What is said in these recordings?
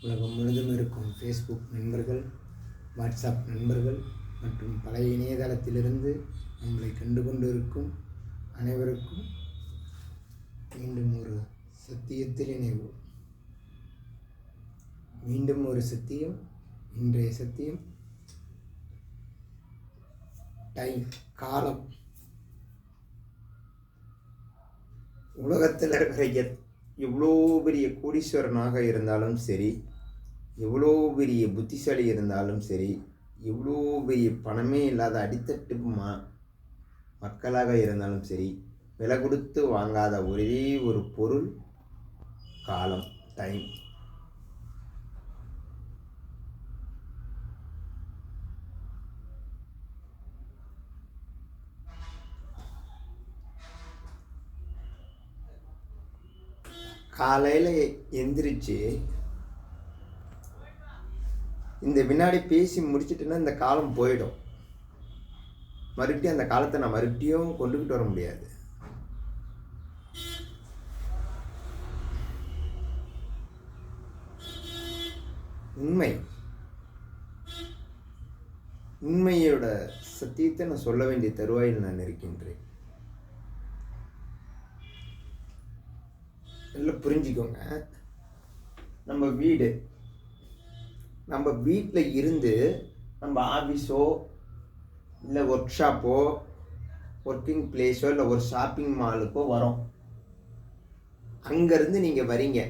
உலகம் முழுதும் இருக்கும் ஃபேஸ்புக் நண்பர்கள், வாட்ஸ்அப் நண்பர்கள் மற்றும் பழைய இணையதளத்திலிருந்து நம்மளை கண்டு கொண்டிருக்கும் அனைவருக்கும் மீண்டும் ஒரு சத்தியத்தில் இணைவோம். மீண்டும் ஒரு சத்தியம். இன்றைய சத்தியம் டைம், காலம். உலகத்தில் இருக்கிற எவ்வளோ பெரிய கோடீஸ்வரனாக இருந்தாலும் சரி, எவ்வளோ பெரிய புத்திசாலி இருந்தாலும் சரி, எவ்வளோ பெரிய பணமே இல்லாத அடித்தட்டு மக்களாக இருந்தாலும் சரி, விலை கொடுத்து வாங்காத ஒரே ஒரு பொருள் காலம், டைம். காலையில் எந்திரிச்சு இந்த வினாடி பேசி முடிச்சிட்டுன்னா இந்த காலம் போயிடும். மறுபடியும் அந்த காலத்தை நான் மறுபடியும் கொண்டுகிட்டு வர முடியாது. உண்மையோட சத்தியத்தை நான் சொல்ல வேண்டிய தருவாயில் நான் இருக்கின்றேன். எல்லாம் புரிஞ்சுக்கோங்க. நம்ம வீட்டில் இருந்து நம்ம ஆஃபீஸோ இல்லை ஒர்க் ஷாப்போ, ஒர்க்கிங் பிளேஸோ, இல்லை ஒரு ஷாப்பிங் மாலுக்கோ வரோம். அங்கேருந்து நீங்கள் வரீங்க.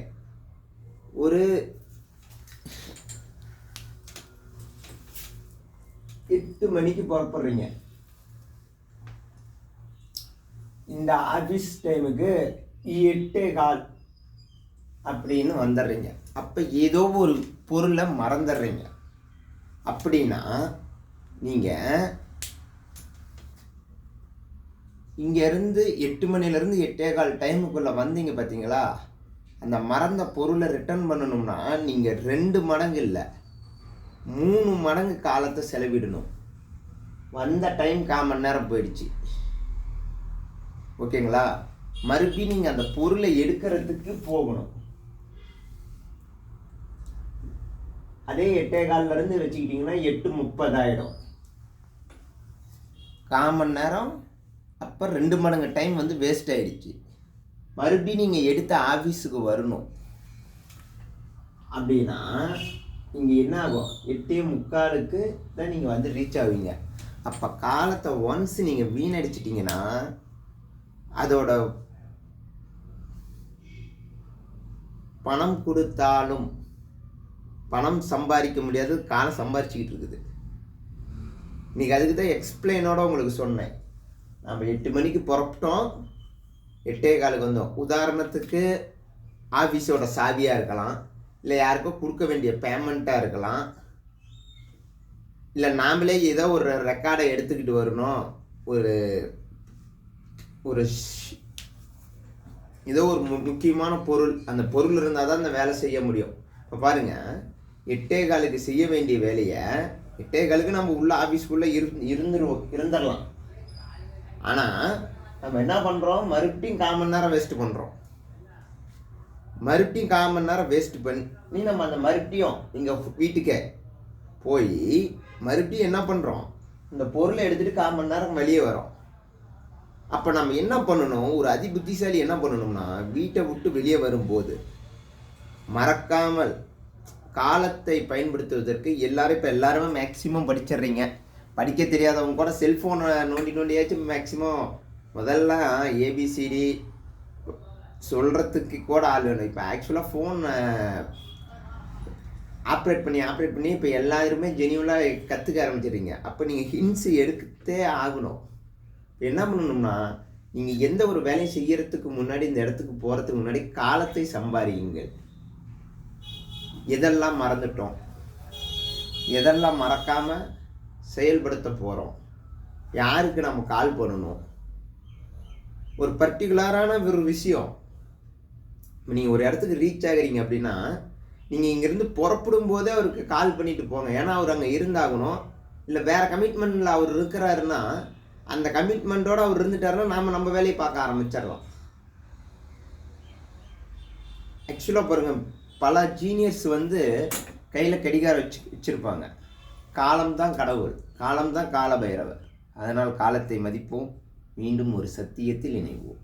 ஒரு 8 மணிக்கு புறப்படுறீங்க. இந்த ஆஃபீஸ் டைமுக்கு 8:15 அப்படின்னு வந்துடுறீங்க. அப்போ ஏதோ ஒரு பொருளை மறந்துடுறீங்க. அப்படின்னா நீங்கள் இங்கேருந்து 8 மணிலேருந்து 8:15 டைமுக்குள்ளே வந்தீங்க பார்த்தீங்களா? அந்த மறந்த பொருளை ரிட்டர்ன் பண்ணணும்னா நீங்கள் 2 மடங்கு இல்லை, 3 மடங்கு காலத்தை செலவிடணும். வந்த டைம் 1/4 மணி நேரம் போயிடுச்சு. ஓகேங்களா? மறுபடியும் நீங்கள் அந்த பொருளை எடுக்கிறதுக்கு போகணும். அதே 8:15 வச்சுக்கிட்டிங்கன்னா 8:30 ஆகிடும். 1/4 மணி நேரம். அப்போ 2 மடங்கு டைம் வேஸ்ட் ஆகிடுச்சு. மறுபடியும் நீங்கள் எடுத்த ஆஃபீஸுக்கு வரணும். அப்படின்னா இங்கே என்ன ஆகும்? 8:45 தான் நீங்கள் ரீச் ஆவீங்க. அப்போ காலத்தை ஒன்ஸ் நீங்கள் வீணடிச்சிட்டிங்கன்னா அதோட பணம் கொடுத்தாலும் பணம் சம்பாதிக்க முடியாது, காலம் சம்பாரிச்சிக்கிட்டு இருக்குது. இன்றைக்கி அதுக்கு தான் எக்ஸ்பிளைனோட உங்களுக்கு சொன்னேன். நம்ம 8 மணிக்கு புறப்பட்டோம், 8:15 வந்தோம். உதாரணத்துக்கு ஆஃபீஸோட சாவியாக இருக்கலாம், இல்லை யாருக்கோ கொடுக்க வேண்டிய பேமெண்ட்டாக இருக்கலாம், இல்லை நாமளே ஏதோ ஒரு ரெக்கார்டை எடுத்துக்கிட்டு வரணும், ஒரு ஏதோ ஒரு முக்கியமான பொருள், அந்த பொருள் இருந்தால் தான் அந்த வேலை செய்ய முடியும். இப்போ பாருங்கள், 8:15 செய்ய வேண்டிய வேலையை 8:15 நம்ம உள்ள ஆஃபீஸ்க்குள்ளே இருந்துடலாம். ஆனால் நம்ம என்ன பண்ணுறோம்? மறுபடியும் 1/4 மணி நேரம் வேஸ்ட் பண்ணுறோம். மறுபடியும் 1/4 மணி நேரம் வேஸ்ட் பண்ணி நம்ம அந்த மறுபடியும் எங்கள் வீட்டுக்கே போய் மறுபடியும் என்ன பண்ணுறோம்? இந்த பொருளை எடுத்துகிட்டு 1/4 மணி நேரம் வெளியே வரோம். அப்போ நம்ம என்ன பண்ணணும்? ஒரு புத்திசாலி என்ன பண்ணணும்னா, வீட்டை விட்டு வெளியே வரும்போது மறக்காமல் காலத்தை பயன்படுத்துவதற்கு எல்லாருமே மேக்சிமம் படிச்சிடுறீங்க. படிக்க தெரியாதவங்க கூட செல்ஃபோனை நோண்டியாச்சும் மேக்சிமம் முதல்ல ஏபிசிடி சொல்கிறதுக்கு கூட ஆள் வேணும். இப்போ ஆக்சுவலாக ஃபோன் ஆப்ரேட் பண்ணி இப்போ எல்லாருமே ஜெனியூலாக கற்றுக்க ஆரம்பிச்சிடுறீங்க. அப்போ நீங்கள் ஹிண்ட்ஸ் எடுத்தே ஆகணும். என்ன பண்ணணும்னா, நீங்கள் எந்த ஒரு வேலையும் செய்யறதுக்கு முன்னாடி, இந்த இடத்துக்கு போகிறதுக்கு முன்னாடி காலத்தை சம்பாதியுங்கள். எதெல்லாம் மறந்துட்டோம், எதெல்லாம் மறக்காமல் செயல்படுத்த போகிறோம், யாருக்கு நம்ம கால் பண்ணணும், ஒரு பர்டிகுலரான ஒரு விஷயம். நீங்கள் ஒரு இடத்துக்கு ரீச் ஆகிறீங்க அப்படின்னா நீங்கள் இங்கேருந்து புறப்படும் போதே அவருக்கு கால் பண்ணிட்டு போங்க. ஏன்னா அவர் அங்கே இருந்தாகணும். இல்லை வேறு கமிட்மெண்ட்டில் அவர் இருக்கிறாருன்னா அந்த கமிட்மெண்ட்டோடு அவர் இருந்துட்டாருன்னா நம்ம வேலையை பார்க்க ஆரம்பிச்சிடலாம். ஆக்சுவலாக பாருங்கள், பல ஜீனியர்ஸ் வந்து கையில் கடிகாரம் வச்சிருப்பாங்க. காலம்தான் கடவுள், காலம்தான் கால பைரவர். அதனால் காலத்தை மதிப்போம். மீண்டும் ஒரு சத்தியத்தில் இணைவோம்.